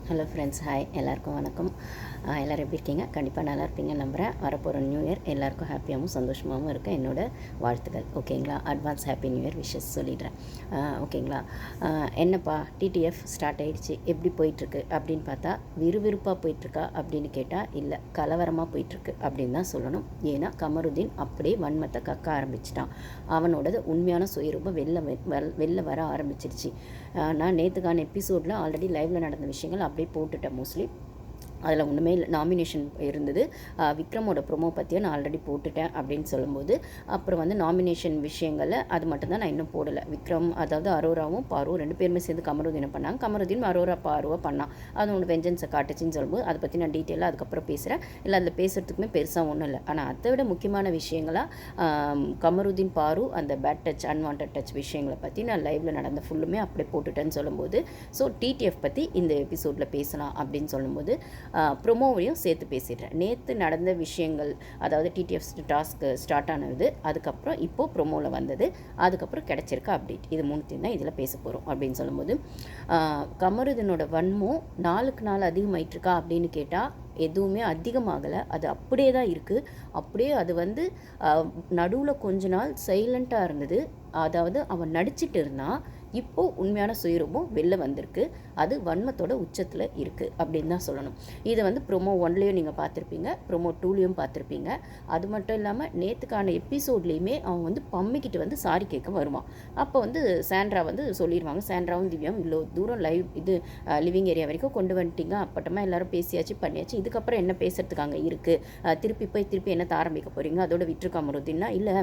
Hello friends, hi, எல்லாருக்கும் வணக்கம். எல்லோரும் எப்படி இருக்கீங்க? கண்டிப்பாக நல்லா இருப்பீங்கன்னு நம்புகிறேன். வரப்போகிற நியூ இயர் எல்லாருக்கும் ஹாப்பியாகவும் சந்தோஷமாகவும் இருக்க என்னோடய வாழ்த்துக்கள். ஓகேங்களா? Advance happy new year wishes சொல்லிடுறேன். ஓகேங்களா? என்னப்பா டிடிஎஃப் ஸ்டார்ட் ஆகிடுச்சு, எப்படி போயிட்டுருக்கு அப்படின்னு பார்த்தா, விறுவிறுப்பாக போயிட்டுருக்கா அப்படின்னு கேட்டால் இல்லை, கலவரமாக போயிட்டுருக்கு அப்படின்னு தான் சொல்லணும். ஏன்னா கமருதீன் அப்படியே வன்மத்தை கக்க ஆரம்பிச்சிட்டான். அவனோடது உண்மையான சுயரூபம் வெளில வர ஆரம்பிச்சிருச்சு. நான் நேற்றுக்கான எபிசோடில் ஆல்ரெடி லைவில் நடந்த விஷயங்கள் அப்படியே போட்டுட்டேன் மோஸ்ட்லி. அதில் ஒன்றுமே இல்லை, நாமினேஷன் இருந்தது. விக்ரமோட ப்ரொமோ பற்றியே நான் ஆல்ரெடி போட்டுட்டேன் அப்படின்னு சொல்லும்போது, அப்புறம் வந்து நாமினேஷன் விஷயங்களில் அது மட்டும்தான் நான் இன்னும் போடலை. விக்ரம், அதாவது அரோராவும் பாரு ரெண்டு பேருமே சேர்ந்து கமருதீனை பண்ணாங்க. கமருதீன் அரோரா பாருவை பண்ணான். அது ஒன்று வெஞ்சன்ஸை காட்டுச்சின்னு சொல்லும்போது அதை பற்றி நான் டீட்டெயிலாக அதுக்கப்புறம் பேசுகிறேன். இல்லை அதில் பேசுகிறதுக்குமே பெருசாக ஒன்றும் இல்லை. ஆனால் அதை விட முக்கியமான விஷயங்களாக கமருதீன் பாரு அந்த பேட் டச் அன்வான்ட் டச் விஷயங்களை பற்றி நான் லைவில் நடந்த ஃபுல்லுமே அப்படியே போட்டுட்டேன்னு சொல்லும்போது, ஸோ டிடிஎஃப் பற்றி இந்த எபிசோடில் பேசலாம் அப்படின்னு சொல்லும்போது ப்ரொமோவையும் சேர்த்து பேசிடுறேன். நேற்று நடந்த விஷயங்கள், அதாவது டிடிஎஃப் டாஸ்க்கு ஸ்டார்ட் ஆனது, அதுக்கப்புறம் இப்போது ப்ரொமோவில் வந்தது, அதுக்கப்புறம் கிடச்சிருக்க அப்டேட், இது மூணுத்தையும் தான் இதில் பேச போகிறோம் அப்படின்னு சொல்லும்போது, கமருதனோட வன்மம் நாளுக்கு நாள் அதிகமாயிட்டிருக்கா அப்படின்னு கேட்டால் எதுவுமே அதிகமாகலை. அது அப்படியே தான் இருக்குது. அப்படியே அது வந்து நடுவில் கொஞ்ச நாள் சைலண்ட்டாக இருந்தது. அதாவது அவன் நடிச்சிட்டு இருந்தான். இப்போது உண்மையான சுயரூபம் வெளில வந்திருக்கு. அது வன்மத்தோட உச்சத்தில் இருக்குது அப்படின்னு தான் சொல்லணும். இதை வந்து ப்ரொமோ 1லேயும் நீங்கள் பார்த்துருப்பீங்க, ப்ரொமோ 2லேயும் பார்த்துருப்பீங்க. அது மட்டும் இல்லாமல் நேற்றுக்கான எபிசோட்லேயுமே அவன் வந்து பம்மிக்கிட்டு வந்து சாரி கேட்க வருவான். அப்போ வந்து சாண்ட்ரா வந்து சொல்லிடுவாங்க, சாண்ட்ராவும் திவ்யாவும் இவ்வளோ தூரம் லிவிங் ஏரியா வரைக்கும் கொண்டு வந்துட்டீங்க, அப்பட்டமாக எல்லாரும் பேசியாச்சு பண்ணியாச்சு, இதுக்கப்புறம் என்ன பேசுறதுக்கு அங்கே இருக்குது, திருப்பி என்னத்தை ஆரம்பிக்க போகிறீங்க, அதோட விட்டுருக்காமருதின்னா இல்லை.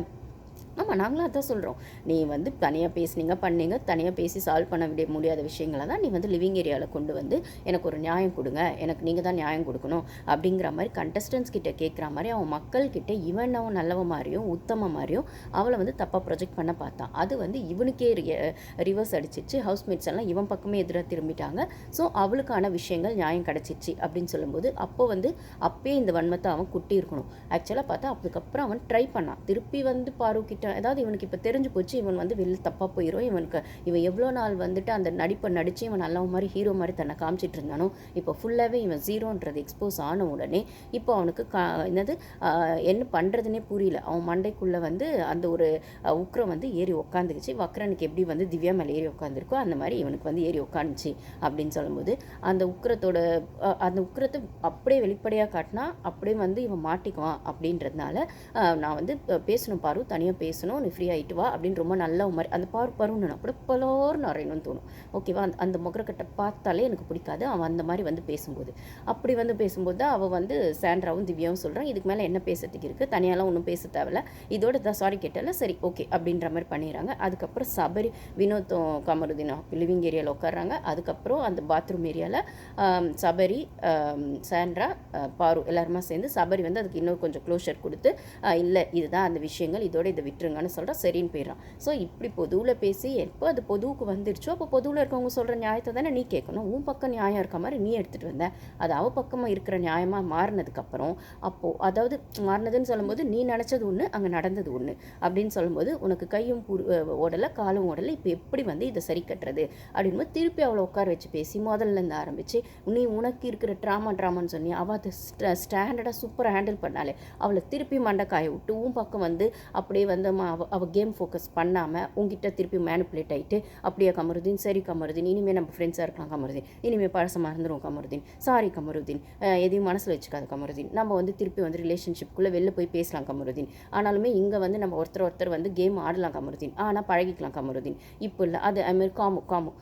ஆமாம், நாங்களும் அதான் சொல்கிறோம். நீ வந்து தனியாக பண்ணீங்க, தனியாக பேசி சால்வ் பண்ண முடியாத விஷயங்களை தான் நீ வந்து லிவிங் ஏரியாவில் கொண்டு வந்து எனக்கு ஒரு நியாயம் கொடுங்க, எனக்கு நீங்கள் தான் நியாயம் கொடுக்கணும் அப்படிங்கிற மாதிரி கண்டஸ்டன்ஸ் கிட்ட கேட்குற மாதிரி அவன் மக்கள்கிட்ட இவனவும் நல்லவன் மாதிரியும் உத்தம மாதிரியும் அவளை வந்து தப்பாக ப்ரொஜெக்ட் பண்ண பார்த்தான். அது வந்து இவனுக்கே ரிவர்ஸ் அடிச்சிச்சு. ஹவுஸ்மேட்ஸ் எல்லாம் இவன் பக்கமே எதிராக திரும்பிட்டாங்க. ஸோ அவளுக்கான விஷயங்கள் நியாயம் கிடச்சிச்சு அப்படின்னு சொல்லும்போது, அப்போயே இந்த வன்மத்தை அவன் குட்டி இருக்கணும். ஆக்சுவலாக பார்த்தா அதுக்கப்புறம் அவன் ட்ரை பண்ணான். திருப்பி வந்து பாருக்கிட்ட, அதாவது இவனுக்கு இப்போ தெரிஞ்சு போச்சு இவன் வந்து வெளில தப்பாக போயிடும், இவன் எவ்வளோ நாள் வந்துட்டு அந்த நடிப்பை நடித்து இவன் நல்ல மாதிரி ஹீரோ மாதிரி தன்னை காமிச்சிட்டு இருந்தானோ, இப்போ ஃபுல்லாகவே இவன் ஜீரோன்றது எக்ஸ்போஸ் ஆன உடனே இப்போ அவனுக்கு என்ன பண்ணுறதுனே புரியல. அவன் மண்டைக்குள்ளே வந்து அந்த ஒரு உக்ரம் வந்து ஏறி உக்காந்துக்குச்சு. வக்ரனுக்கு எப்படி வந்து திவ்யா மேலே ஏறி உட்காந்துருக்கோ அந்த மாதிரி இவனுக்கு வந்து ஏறி உட்காந்துச்சு அப்படின்னு சொல்லும்போது, அந்த உக்கிரத்தை அப்படியே வெளிப்படையாக காட்டினா அப்படியே வந்து இவன் மாட்டிக்குவான் அப்படின்றதுனால நான் வந்து பேசணும் பாரு, தனியாக பேசணும், நீ ஃப்ரீ ஆகிட்டு வா அப்படின்னு ரொம்ப நல்ல மாதிரி அந்த பருன்னு அப்படி பலோர்னு அறையணும்னு தோணும். ஓகேவா? அந்த முகரக்கட்டை பார்த்தாலே எனக்கு பிடிக்காது அவன் அந்த மாதிரி வந்து பேசும்போது. அப்படி வந்து பேசும்போது தான் அவள் வந்து சாண்ட்ராவும் திவ்யாவும் சொல்கிறான், இதுக்கு மேலே என்ன பேசுறதுக்கு இருக்குது, தனியாலாம் ஒன்றும் பேச தேவையில்ல, இதோட தான் சாரி கேட்டால சரி ஓகே அப்படின்ற மாதிரி பண்ணிடுறாங்க. அதுக்கப்புறம் சபரி வினோத்தும் கமருதீனும் லிவிங் ஏரியாவில் உட்காடுறாங்க. அதுக்கப்புறம் அந்த பாத்ரூம் ஏரியாவில் சபரி, சாண்ட்ரா, பாரு எல்லாருமா சேர்ந்து சபரி வந்து அதுக்கு இன்னொரு கொஞ்சம் க்ளோஷர் கொடுத்து, இல்லை இதுதான் அந்த விஷயங்கள், இதோட இதை விட்டுருங்கன்னு சொல்கிறா. சரின்னு போயிடறான். ஸோ இப்படி பொதுவில் பேசி எப்போ அது பொதுவுக்கு வந்துருச்சோ அப்போ பொதுவில் இருக்கவங்க சொல்கிற நியாயத்தை தானே நீ கேட்கணும். உன் பக்கம் நியாயம் இருக்க மாதிரி நீ எடுத்துகிட்டு வந்த. அது அவள் பக்கமாக இருக்கிற நியாயமாக மாறினதுக்கப்புறம் அப்போது, அதாவது மாறினதுன்னு சொல்லும்போது நீ நினச்சது ஒன்று, அங்கே நடந்தது ஒன்று அப்படின்னு சொல்லும்போது உனக்கு கையும் ஓடலை காலும் ஓடலை, இப்போ எப்படி வந்து இதை சரி கட்டுறது அப்படின்னு திருப்பி அவளை உட்கார வச்சு பேசி முதல்லேருந்து ஆரம்பித்து, நீ உனக்கு இருக்கிற ட்ராமான்னு சொன்னி அவள் அதை ஸ்டாண்டர்டாக சூப்பராக ஹேண்டில் பண்ணாலே, அவளை திருப்பி மண்டைக்காய விட்டு உன் பக்கம் வந்து அப்படியே வந்து அவள் கேம் ஃபோக்கஸ் பண்ணாமல் உங்ககிட்ட திருப்பி மேனிப்புலேட் ஆகிட்டு, அப்படியே கமருதீன், சரி கமருதீன், இனிமேல் நம்ம ஃப்ரெண்ட்ஸாக இருக்கலாம் கமருதீன், இனிமேல் பழசம் மறந்துடும் கமருதீன், சாரி கமருதீன், எதையும் மனசில் வச்சுக்காது கமருதீன், நம்ம வந்து திருப்பி வந்து ரிலேஷன்ஷிப்புக்குள்ளே வெளில போய் பேசலாம் கமருதீன், ஆனாலுமே இங்கே வந்து நம்ம ஒருத்தர் வந்து கேம் ஆடலாம் கமருதீன், ஆனால் பழகிக்கலாம் கமருதீன், இப்போ இல்லை அது அதுமாரி காமு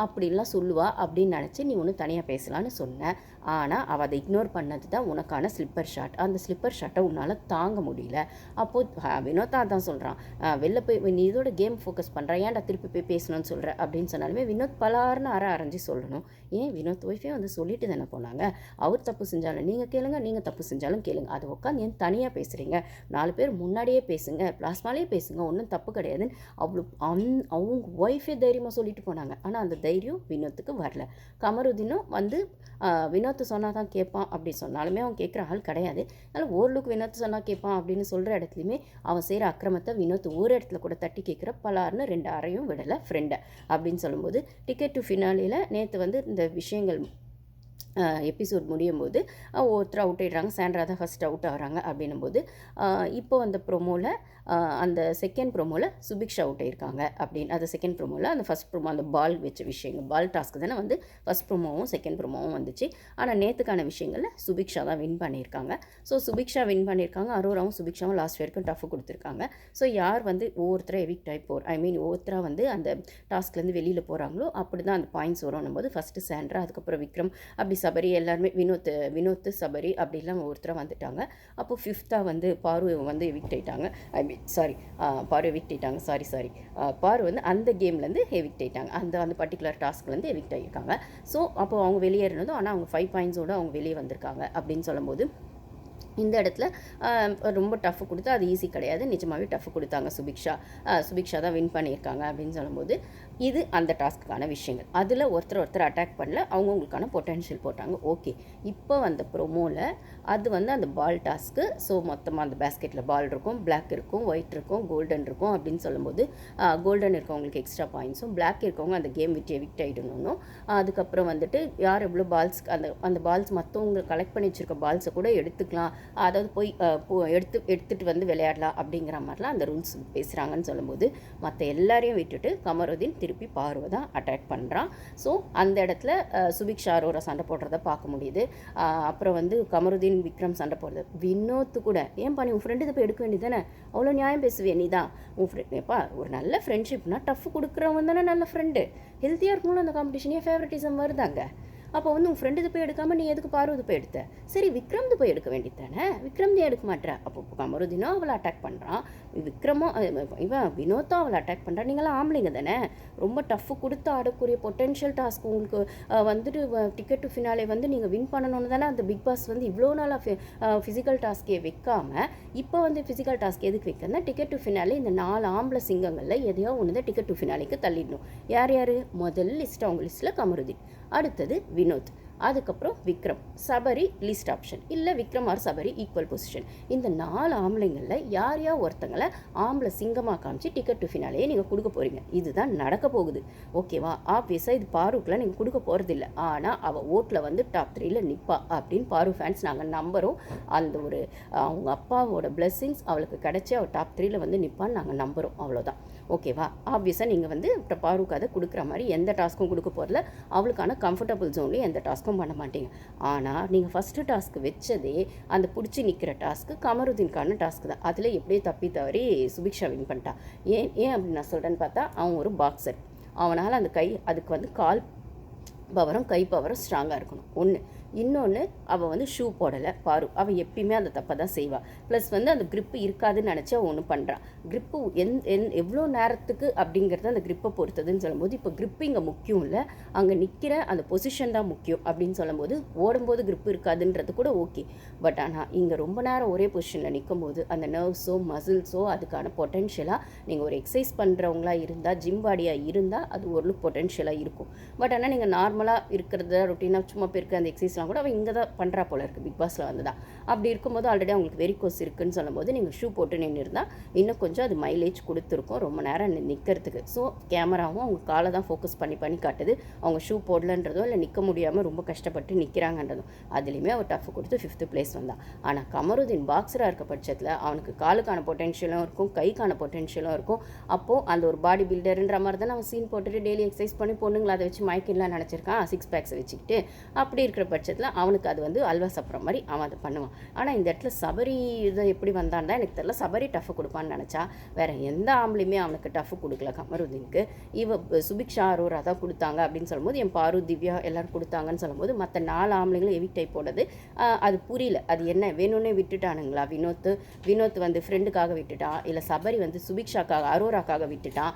அப்படின்லாம் சொல்லுவா அப்படின்னு நினச்சி நீ ஒன்று தனியாக பேசலான்னு சொன்ன. ஆனால் அவள் அதை இக்னோர் பண்ணது தான் உனக்கான ஸ்லிப்பர் ஷாட். அந்த ஸ்லிப்பர் ஷாட்டை உன்னால் தாங்க முடியல. அப்போது வினோதா தான் சொல்கிறான், வெளில போய் நீ இதோட கேம் ஃபோக்கஸ் பண்ணுற, ஏன்டா திருப்பி போய் பேசணும்னு சொல்கிற அப்படின்னு சொன்னாலுமே வினோத் பலார்னு அரைஞ்சு சொல்லணும். ஏன் வினோத் ஒய்ஃபே வந்து சொல்லிட்டு தானே போனாங்க, அவர் தப்பு செஞ்சாலும் நீங்கள் கேளுங்க, நீங்கள் தப்பு செஞ்சாலும் கேளுங்க, அதை உட்காந்து ஏன் தனியாக பேசுகிறீங்க, 4 பேர் முன்னாடியே பேசுங்க, பிளாஸ்மாலே பேசுங்க, ஒன்றும் தப்பு கிடையாதுன்னு அவங்க ஒய்ஃபே தைரியமாக சொல்லிட்டு போனாங்க. ஆனால் அந்த தைரியம் வினோத்துக்கு வரல. கமருதீனும் வந்து வினோத்து சொன்னால் தான் கேட்பான் அப்படி சொன்னாலுமே அவன் கேட்குற ஆள் கிடையாது. அதனால் ஓரளவுக்கு வினோத்து சொன்னால் கேட்பான் அப்படின்னு சொல்கிற இடத்துலையுமே அவன் செய்கிற அக்கிரமத்தை வினோத் ஒரு இடத்துல கூட தட்டி கேட்குற பலார்னு 2 அறையும் விடலை ஃப்ரெண்டை அப்படின்னு சொல்லும்போது, டிக்கெட் டு ஃபினாலியில் நேற்று வந்து இந்த விஷயங்கள் எபிசோட் முடியும் போது ஒருத்தர் அவுட் ஆகிடுறாங்க. சாண்ட்ரா தான் ஃபஸ்ட் அவுட் ஆகிறாங்க அப்படின்னும்போது இப்போ அந்த ப்ரோமோவில் அந்த செகண்ட் ப்ரோமோவில் சுபிக்ஷா அவுட் ஆகிருக்காங்க அப்படின்னு அது செகண்ட் ப்ரோமோவில் அந்த ஃபஸ்ட் ப்ரோமோ அந்த பால் வச்ச விஷயங்கள் பால் டாஸ்க்கு தானே வந்து ஃபஸ்ட் ப்ரோமோவும் செகண்ட் ப்ரோமோவும் வந்துச்சு. ஆனால் நேற்றுக்கான விஷயங்களில் சுபிக்ஷா தான் வின் பண்ணியிருக்காங்க. ஸோ சுபிக்ஷா வின் பண்ணியிருக்காங்க. அரோராவும் சுபிக்ஷாவும் லாஸ்ட் வரைக்கும் டஃப் கொடுத்துருக்காங்க. ஸோ யார் வந்து ஒவ்வொருத்தரை எவிக்ட் ஆகி ஒவ்வொருத்தராக வந்து அந்த டாஸ்க்லேருந்து வெளியில் போகிறாங்களோ அப்படி தான் அந்த பாயிண்ட்ஸ் வரும் போது ஃபஸ்ட்டு சாண்ட்ரா, அதுக்கப்புறம் விக்ரம், அப்படி சபரி எல்லாருமே வினோத் சபரி அப்படிலாம் ஒருத்தராக வந்துட்டாங்க. அப்போது ஃபிஃப்த்தாக வந்து பாரு வந்து எவிக்ட் ஆகிட்டாங்க. பாரு எவிக்ட் ஆகிட்டாங்க. பாரு வந்து அந்த கேம்லேருந்து எவிக்ட் ஆகிட்டாங்க. அந்த பர்டிகுலர் டாஸ்க்லேருந்து எவிக்ட் ஆகியிருக்காங்க. ஸோ அப்போது அவங்க வெளியேறினதும் ஆனால் அவங்க 5 பாயிண்ட்ஸோடு அவங்க வெளியே வந்திருக்காங்க அப்படின்னு சொல்லும்போது இந்த இடத்துல ரொம்ப டஃப் கொடுத்து அது ஈஸி கிடையாது, நிஜமாகவே டஃப் கொடுத்தாங்க. சுபிக்ஷா தான் வின் பண்ணியிருக்காங்க அப்படின்னு சொல்லும்போது இது அந்த டாஸ்க்குக்கான விஷயங்கள். அதில் ஒருத்தர் அட்டாக் பண்ணல, அவங்கவுங்களுக்கான பொட்டென்ஷியல் போட்டாங்க. ஓகே, இப்போ அந்த ப்ரோமோவில் அது வந்து அந்த பால் டாஸ்க்கு. ஸோ மொத்தமாக அந்த பேஸ்கெட்டில் பால் இருக்கும், பிளாக் இருக்கும், ஒயிட் இருக்கும், கோல்டன் இருக்கும் அப்படின்னு சொல்லும்போது கோல்டன் இருக்கவங்களுக்கு எக்ஸ்ட்ரா பாயிண்ட்ஸும், பிளாக் இருக்கவங்க அந்த கேம் விட்டு எவிக்ட் ஆகிடணும். அதுக்கப்புறம் வந்துட்டு யார் எவ்வளோ பால்ஸ் அந்த பால்ஸ் மற்றவங்க கலெக்ட் பண்ணி வச்சுருக்க பால்ஸை கூட எடுத்துக்கலாம், அதாவது எடுத்துகிட்டு வந்து விளையாடலாம் அப்படிங்கிற மாதிரிலாம் அந்த ரூல்ஸ் பேசுகிறாங்கன்னு சொல்லும்போது மற்ற எல்லாரையும் விட்டுட்டு கமருதீன் திருப்பி பார்வை தான் அட்டாக் பண்ணுறான். ஸோ அந்த இடத்துல சுபிக்ஷா அரோரா சண்டை போடுறத பார்க்க முடியுது. அப்புறம் வந்து கமருதீன் விக்ரம் சண்டை போடுறது. வினோத்து கூட ஏன் பண்ணி உன் ஃப்ரெண்டு இதை போய் எடுக்க வேண்டியது தானே, அவ்வளோ நியாயம் பேசுவேன் நீ தான். உன் ஃப்ரெண்ட் எப்பா ஒரு நல்ல ஃப்ரெண்ட்ஷிப்னா டஃப் கொடுக்குறவன் தானே நல்ல ஃப்ரெண்டு. ஹெல்த்தியாக இருக்கணும்னு அந்த காம்படிஷனே ஃபேவரட்டிசம் வருதாங்க. அப்போ வந்து உன் ஃப்ரெண்டு இது போய் எடுக்காமல் நீ எதுக்கு பாரு இது போய் எடுத்த? சரி விக்ரம் இது போய் எடுக்க வேண்டியது தானே, விக்ரம் நீ எடுக்க மாட்டேற. அப்போ கமருதீனும் அவளை அட்டாக் பண்ணுறான், விக்ரமும் இவன் வினோத்தும் அவளை அட்டாக் பண்ணுறான். நீங்களாம் ஆம்பளைங்க தானே, ரொம்ப டஃப் கொடுத்து ஆடக்கூடிய பொட்டென்ஷியல் டாஸ்க் உங்களுக்கு வந்துட்டு டிக்கெட் டு ஃபினாலே வந்து நீங்கள் வின் பண்ணணும்னு தானே அந்த பிக் பாஸ் வந்து இவ்வளோ நாளாக ஃபிசிக்கல் டாஸ்க்கே வைக்காமல் இப்போ வந்து ஃபிசிக்கல் டாஸ்க் எதுக்கு வைக்கிறதுனா டிக்கெட் டு ஃபினாலே இந்த 4 ஆம்பளை சிங்கங்களில் எதையோ ஒன்று தான் டிக்கெட் டு ஃபினாலேக்கு தள்ளிடணும். யார் முதல் லிஸ்ட் அவங்க லிஸ்ட்டில் கமருதீன், அடுத்தது வினோத், அதுக்கப்புறம் விக்ரம், சபரி லீஸ்ட் ஆப்ஷன், இல்லை Vikram or Sabari equal position. இந்த 4 ஆம்பளைங்களில் யார் ஒருத்தங்களை ஆம்பளை சிங்கமாக காமிச்சு டிக்கெட் டு ஃபினாலே நீங்கள் கொடுக்க போகிறீங்க. இதுதான் நடக்க போகுது. ஓகேவா? ஆப்வியஸாக இது பாருக்கெலாம் நீங்கள் கொடுக்க போகிறதில்ல. ஆனால் அவள் ஓட்டில் வந்து டாப் 3ல் நிற்பா அப்படின்னு பாரு ஃபேன்ஸ் நாங்கள் நம்புகிறோம். அந்த ஒரு அவங்க அப்பாவோட பிளெஸ்ஸிங்ஸ் அவளுக்கு கிடச்சி அவள் டாப் 3ல் வந்து நிற்பான்னு நாங்கள் நம்புகிறோம். அவ்வளோதான். ஓகேவா? ஆப்வியஸாக நீங்கள் வந்து பாருக்கு அதை கொடுக்குற மாதிரி எந்த டாஸ்க்கும் கொடுக்க போகிறதில்ல. அவளுக்கான கம்ஃபர்டபுள் ஜோன்லேயும் எந்த டாஸ்க்கும் பண்ண மாட்டீங்க. ஆனால் நீங்கள் ஃபஸ்ட்டு டாஸ்க்கு வச்சதே அந்த பிடிச்சி நிற்கிற டாஸ்க்கு கமருதீனுக்கான டாஸ்க்கு தான். அதில் எப்படியே தப்பி தவறி சுபிக்ஷா வின் பண்ணிட்டா. ஏன் அப்படின்னு நான் சொல்கிறேன்னு பார்த்தா அவன் ஒரு பாக்ஸர். அவனால் அந்த அதுக்கு வந்து கால் பவரும் கை பவரும் ஸ்ட்ராங்காக இருக்கணும் ஒன்று. இன்னொன்று அவள் வந்து ஷூ போடலை பாரு. அவள் எப்பயுமே அந்த தப்பை தான் செய்வாள். ப்ளஸ் வந்து அந்த க்ரிப்பு இருக்காதுன்னு நினச்சி அவள் ஒன்று பண்ணுறான். க்ரிப்பு எவ்வளோ நேரத்துக்கு அப்படிங்கிறது அந்த க்ரிப்பை பொறுத்ததுன்னு சொல்லும்போது இப்போ க்ரிப்பு இங்கே முக்கியம் இல்லை, அங்கே நிற்கிற அந்த பொசிஷன் தான் முக்கியம் அப்படின்னு சொல்லும்போது ஓடும்போது க்ரிப்பு இருக்காதுன்றது கூட ஓகே. பட் ஆனால் இங்கே ரொம்ப நேரம் ஒரே பொசிஷனில் நிற்கும் போது அந்த நர்வ்ஸோ மசில்ஸோ அதுக்கான பொட்டென்ஷியலாக நீங்கள் ஒரு எக்ஸசைஸ் பண்ணுறவங்களா இருந்தால் ஜிம் பாடியாக இருந்தால் அது ஓரளவுக்கு பொட்டென்ஷியலாக இருக்கும். பட் ஆனால் நீங்கள் நார்மலாக இருக்கிறத ரொட்டீனாக சும்மா போயிருக்க அந்த எக்ஸசைஸ் கூட அவள் இங்கே தான் பண்ணுறா போல இருக்குது, பிக் பாஸில் வந்து தான். அப்படி இருக்கும்போது ஆல்ரெடி அவங்களுக்கு வெரிகோஸ் இருக்குதுன்னு சொல்லும்போது நீங்கள் ஷூ போட்டு நின்று இருந்தால் இன்னும் கொஞ்சம் அது மைலேஜ் கொடுத்துருக்கும் ரொம்ப நேரம் நிற்கிறதுக்கு. ஸோ கேமராவும் அவங்க காலை தான் ஃபோக்கஸ் பண்ணி காட்டுது. அவங்க ஷூ போடலன்றதோ இல்லை நிற்க முடியாமல் ரொம்ப கஷ்டப்பட்டு நிற்கிறாங்கன்றதும் அதுலேயுமே அவர் டஃப் கொடுத்து 5th பிளேஸ் வந்தான். ஆனால் கமருதீன் பாக்ஸராக இருக்க பட்சத்தில் அவனுக்கு காலுக்கான பொட்டென்ஷியலும் இருக்கும், கைக்கான பொட்டென்ஷியலும் இருக்கும். அப்போது அந்த ஒரு பாடி பில்டர்ன்ற மாதிரி தான் அவன் சீன் போட்டுட்டு டெய்லி எக்ஸசைஸ் பண்ணி பொண்ணுங்களை அதை வச்சு மயக்கிடலாம் நினச்சிருக்கான் 6 பேக்ஸை வச்சுக்கிட்டு. அப்படி இருக்கிற பட்சத்தில் அவனுக்கு அது வந்து அல்வா சாப்பிட்ற மாதிரி அவன் அதை பண்ணுவான். ஆனால் இந்த இடத்துல சபரி இதை எப்படி வந்தான்னு தான் எனக்கு தெரியல. சபரி டஃப் கொடுப்பான்னு நினச்சா வேறு எந்த ஆம்பளையுமே அவனுக்கு டஃப் கொடுக்கல கமருதீனுக்கு. சுபிக்ஷா அரோரா தான் கொடுத்தாங்க அப்படின்னு சொல்லும்போது என் பாரு திவ்யா எல்லோரும் கொடுத்தாங்கன்னு சொல்லும்போது மற்ற 4 ஆம்பளைங்களும் எவிக்ட் ஆகி போடுறது அது புரியல. அது என்ன வேணும்னே விட்டுட்டானுங்களா? வினோத் வந்து ஃப்ரெண்டுக்காக விட்டுட்டான், இல்லை சபரி வந்து சுபிக்ஷாக்காக அரோராக்காக விட்டுட்டான்,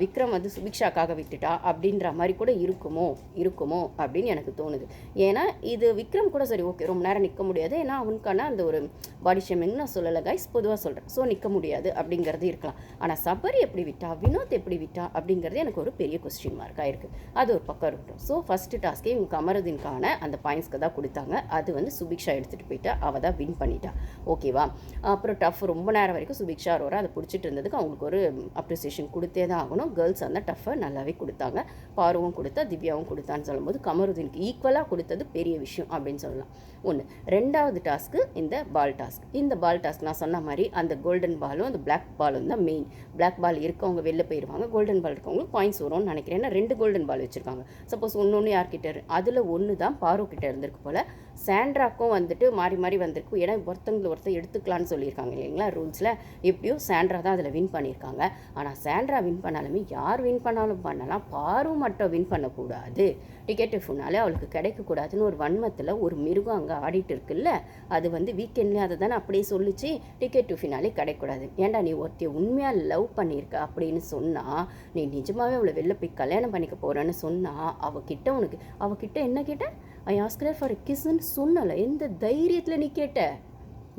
விக்ரம் வந்து சுபிக்ஷாக்காக விட்டுட்டான் அப்படின்ற மாதிரி கூட இருக்குமோ அப்படின்னு எனக்கு தோணுது. ஏன்னா இது விக்ரம் கூட சரி ஓகே ரொம்ப நேரம் நிற்க முடியாது, ஏன்னா அவனுக்கான அந்த ஒரு பாடி ஷேமிங் நான் சொல்லலை கைஸ், பொதுவாக சொல்கிறேன். ஸோ நிற்க முடியாது அப்படிங்கிறது இருக்கலாம். ஆனால் சபரி எப்படி விட்டா, வினோத் எப்படி விட்டா அப்படிங்கிறது எனக்கு ஒரு பெரிய கொஸ்டின் மார்க்காக இருக்குது. அது ஒரு பக்கம் இருக்கட்டும். ஸோ ஃபஸ்ட்டு டாஸ்க்கே இவங்க கமருதீனுக்கான அந்த பாயிண்ட்ஸ்க்கு தான் கொடுத்தாங்க. அது வந்து சுபிக்ஷா எடுத்துகிட்டு போயிட்டா, அவள் தான் வின் பண்ணிட்டா. ஓகேவா? அப்புறம் டஃப் ரொம்ப நேரம் வரைக்கும் சுபிக்ஷா அரோரா அதை பிடிச்சிட்டு இருந்ததுக்கு அவங்களுக்கு ஒரு அப்ரிசியேஷன் கொடுத்தே தான் ஆகணும். கேர்ள்ஸ் அந்த டஃப்பை நல்லாவே கொடுத்தாங்க. பாருவும் கொடுத்தா திவ்யாவும் கொடுத்தான்னு சொல்லும்போது கமருதீனுக்கு ஈக்குவலாக கொடுத்தது பெரிய விஷயம் அப்படின்னு சொல்லலாம். ஒன்று. ரெண்டாவது டாஸ்க்கு இந்த பால் டாஸ்க். இந்த பால் டாஸ்க் நான் சொன்ன மாதிரி அந்த கோல்டன் பாலும் அந்த பிளாக் பாலும் தான் மெயின். பிளாக் பால் இருக்கவங்க வெளில போயிடுவாங்க, கோல்டன் பால் இருக்கவங்க பாயிண்ட்ஸ் வரும்னு நினைக்கிறேன். ஏன்னா 2 கோல்டன் பால் வச்சுருக்காங்க. சப்போஸ் ஒன்று யார்கிட்ட அதில் ஒன்று தான் பாரு கிட்ட இருந்திருக்கு போல். சாண்ட்ராக்கும் வந்துட்டு மாறி மாறி வந்திருக்கு. ஏன்னா ஒருத்தர் எடுத்துக்கலான்னு சொல்லியிருக்காங்க இல்லைங்களா ரூல்ஸில். எப்படியோ சாண்ட்ரா தான் அதில் வின் பண்ணியிருக்காங்க. ஆனால் சாண்ட்ரா வின் பண்ணாலுமே யார் வின் பண்ணாலும் பண்ணலாம், பாரு மட்டும் வின் பண்ணக்கூடாது, டிக்கெட் ஃபினாலே அவளுக்கு கிடைக்கக்கூடாதுன்னு ஒரு வன்மத்தில் ஒரு மிருகம் அங்கே ஆடிட்டு இருக்குல்ல. அது வந்து வீக்கெண்ட்லேயும் அதை தானே அப்படியே சொல்லிச்சு, டிக்கெட் ஃபினாலே கிடைக்கக்கூடாது. ஏன்டா நீ ஒருத்தைய உண்மையாக லவ் பண்ணியிருக்க அப்படின்னு சொன்னால், நீ நிஜமாகவே அவளை வெளில போய் கல்யாணம் பண்ணிக்க போகிறேன்னு சொன்னால் அவகிட்ட என்ன கேட்ட, ஐ ஆஸ்க்ட் ஹர் ஃபார் எ கிஸ்ன்னு சொன்னல. எந்த தைரியத்தில் நீ கேட்ட?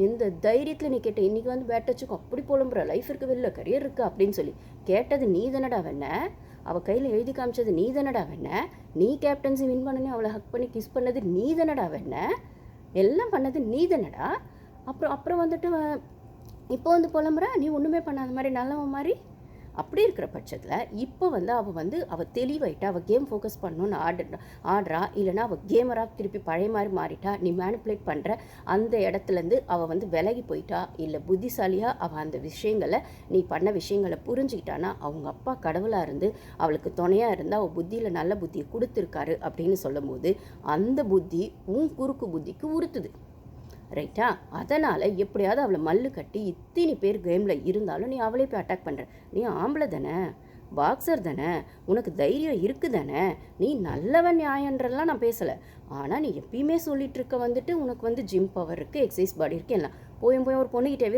இன்றைக்கி வந்து பேட் டச்சுக்கும் அப்படி புலம்புற, லைஃப் இருக்குது, வெளில கரியர் இருக்குது அப்படின்னு சொல்லி கேட்டது நீ தானடா வேண? அவள் கையில் எழுதி காமிச்சது நீ தானடா வேண? நீ கேப்டன்சி வின் பண்ணனே அவளை ஹக் பண்ணி கிஸ் பண்ணது நீ தானடா வேண? எல்லாம் பண்ணது நீ தானடா. அப்புறம் வந்துட்டு இப்போ வந்து புலம்புற, நீ ஒன்றுமே பண்ணாத மாதிரி நல்லவன் மாதிரி. அப்படி இருக்கிற பட்சத்தில் இப்போ வந்து அவள் தெளிவாயிட்டா, அவள் கேம் ஃபோக்கஸ் பண்ணணுன்னு ஆடுறா, இல்லைனா அவள் கேமராக திருப்பி பழைய மாதிரி மாறிட்டா, நீ மேனிப்புலேட் பண்ணுற அந்த இடத்துலேருந்து அவள் வந்து விலகி போயிட்டா, இல்லை புத்திசாலியாக அவள் அந்த விஷயங்களை நீ பண்ண விஷயங்களை புரிஞ்சுக்கிட்டானா, அவங்க அப்பா கடவுளாக இருந்து அவளுக்கு துணையாக இருந்து அவள் புத்தியில் நல்ல புத்தியை கொடுத்துருக்காரு அப்படின்னு சொல்லும் போது அந்த புத்தி உன் குறுக்கு புத்திக்கு உறுத்துது. ரைட்டா? அதனால் எப்படியாவது அவளை மல்லு கட்டி இத்தனை பேர் கேமில் இருந்தாலும் நீ அவளே போய் அட்டாக் பண்ணுற. நீ ஆம்பளை தானே, பாக்ஸர் தானே, உனக்கு தைரியம் இருக்குது தானே, நீ நல்லவன் நியாயன்றலாம் நான் பேசலை. ஆனால் நீ எப்பயுமே சொல்லிட்டு இருக்க வந்துட்டு உனக்கு வந்து ஜிம் பவர் இருக்குது, எக்ஸசைஸ் பாடி இருக்குது, எல்லாம் போய் ஒரு பொண்ணுக்கிட்ட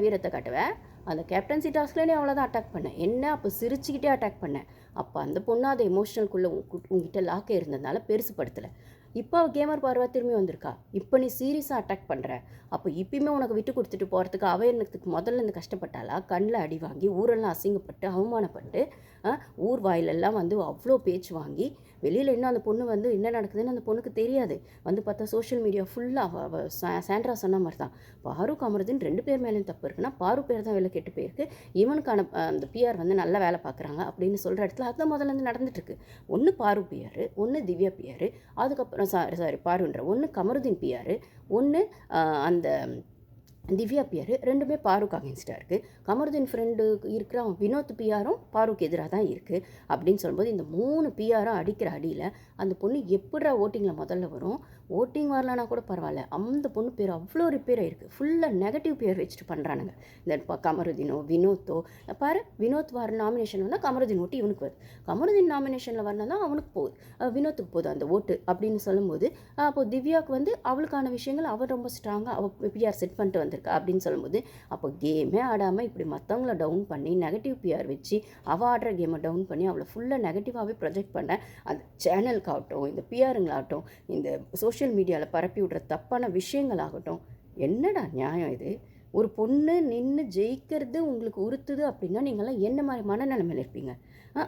வீரத்தை காட்டுவேன். அந்த கேப்டன்சி டாஸ்க்ல நீ அவ்வளோதான் அட்டாக் பண்ண. என்ன அப்போ சிரிச்சுக்கிட்டே அட்டாக் பண்ண. அப்போ அந்த பொண்ணு அதை எமோஷனல்குள்ளே உங்ககிட்ட லாக்கே இருந்ததுனால பெருசு படுத்தலை. இப்போ அவள் கேமர் பார்வா திரும்பி வந்திருக்கா. இப்போ நீ சீரியஸாக அட்டாக் பண்ணுற. அப்போ இப்பயுமே உனக்கு விட்டு கொடுத்துட்டு போகிறதுக்கு அவள் எனக்கு முதல்ல இருந்து கஷ்டப்பட்டாளா? கண்ணில் அடி வாங்கி ஊரெல்லாம் அசிங்கப்பட்டு அவமானப்பட்டு ஊர் வாயிலெல்லாம் வந்து அவ்வளோ பேச்சு வாங்கி வெளியில் இன்னும் அந்த பொண்ணு வந்து என்ன நடக்குதுன்னு அந்த பொண்ணுக்கு தெரியாது. வந்து பார்த்தா சோஷியல் மீடியா ஃபுல்லாக சாண்ட்ரா சொன்ன மாதிரி தான். பாரு அமருதீன் 2 பேர் மேலேயும் தப்பு இருக்குன்னா பாரு பேர் தான் வேலை கெட்டு போயிருக்கு, இவனுக்கான அந்த பிஆர் வந்து நல்லா வேலை பார்க்குறாங்க அப்படின்னு சொல்கிற இடத்துல அதுதான் முதல்ல இருந்து நடந்துட்டுருக்கு. ஒன்று பாரு பிஆர், ஒன்று திவ்யா பிஆர், அதுக்கப்புறம் சாரி பாருன்ற ஒன்று கமருதீன் பிஆர், ஒன்று அந்த திவ்யா பிஆர். 2மே பாருக்கு அகேன்ஸ்டாக இருக்குது. கமருதீன் ஃப்ரெண்டு இருக்கிற அவன் வினோத் பிஆரும் பாருக்கு எதிராக தான் இருக்குது அப்படின்னு சொல்லும்போது இந்த 3 பிஆரும் அடிக்கிற அடியில் அந்த பொண்ணு எப்படா ஓட்டிங்கில் முதல்ல வரும்? ஓட்டிங் வரலன்னா கூட பரவாயில்ல, அந்த பொண்ணு பேர் அவ்வளோ ரிப்பேர் ஆகிருக்கு. ஃபுல்லாக நெகட்டிவ் பேர் வச்சுட்டு பண்ணுறானுங்க. இந்த கமருதீனோ வினோத்தோ பாரு, வினோத் வர நாமினேஷன் வந்தால் கமருதீன் ஓட்டு இவனுக்கு வருது, கமருதீன் நாமினேஷனில் வரலாம் தான் அவனுக்கு போகுது, வினோத்துக்கு போகுது அந்த ஓட்டு அப்படின்னு சொல்லும்போது அப்போது திவ்யாவுக்கு வந்து அவளுக்கான விஷயங்கள் அவள் ரொம்ப ஸ்ட்ராங்காக அவள் பிஆர் செட் பண்ணிட்டு வந்திருக்கா அப்படின்னு சொல்லும்போது அப்போ கேமே ஆடாமல் இப்படி மற்றவங்கள டவுன் பண்ணி நெகட்டிவ் பிஆர் வச்சு அவள் ஆடுற கேமை டவுன் பண்ணி அவளை ஃபுல்லாக நெகட்டிவாகவே ப்ரொஜெக்ட் பண்ண அந்த சேனலுக்காகட்டும், இந்த பிஆருங்களாகட்டும், இந்த சோஷியல் மீடியாவில் பரப்பி விடுற தப்பான விஷயங்களாகட்டும், என்னடா நியாயம் இது? ஒரு பொண்ணு நின்று ஜெயிக்கிறது உங்களுக்கு உறுத்துது அப்படின்னா நீங்கள்லாம் என்ன மாதிரி மனநிலைமையில் இருப்பீங்க?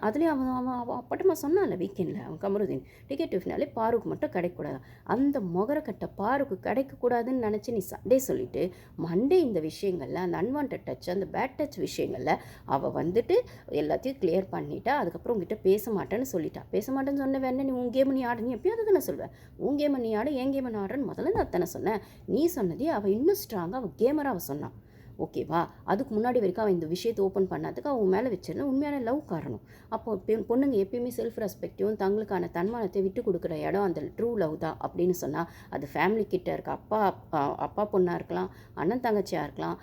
அதுலேயும் அவன் அப்பட்டமாக சொன்னான்ல வீக்கெண்டில் அவன் கமருதீன் டிக்கெட் ஃபினாலே பாருக்கு மட்டும் கிடைக்கக்கூடாது. அந்த முகரக்கட்டை பாருக்கு கிடைக்கக்கூடாதுன்னு நினச்சி நீ சண்டே சொல்லிவிட்டு மண்டே இந்த விஷயங்களில் அந்த அன்வான்ட் டச் அந்த பேட் டச் விஷயங்களில் அவள் வந்துட்டு எல்லாத்தையும் கிளியர் பண்ணிட்டா. அதுக்கப்புறம் உங்ககிட்ட பேச மாட்டேன்னு சொல்லிட்டா. பேச மாட்டேன்னு சொன்ன வேணா நீ உன் கேமை நீ ஆடு, நீ எப்பயும் அதை தானே சொல்வேன். உன் கேமை நீ ஆடு, என் கேமை நான் ஆடுறேன்னு முதல்ல நான் தானே சொன்னேன். நீ சொன்னதே அவள் இன்னும் ஸ்ட்ராங்காக அவள் கேமராக அவள் சொன்னான். ஓகேவா? அதுக்கு முன்னாடி வரைக்கும் அவன் இந்த விஷயத்தை ஓப்பன் பண்ணாதுக்கு அவங்க மேலே வச்சிருந்த உண்மையான லவ் காரணம். அப்போ பொண்ணுங்க எப்பயுமே செல்ஃப் ரெஸ்பெக்டிவும் தங்களுக்கான தன்மானத்தை விட்டு கொடுக்குற இடம் அந்த ட்ரூ லவ் தான் அப்படின்னு சொன்னால் அது ஃபேமிலி கிட்ட இருக்க அப்பா பொண்ணாக இருக்கலாம், அண்ணன் தங்கச்சியாக இருக்கலாம்,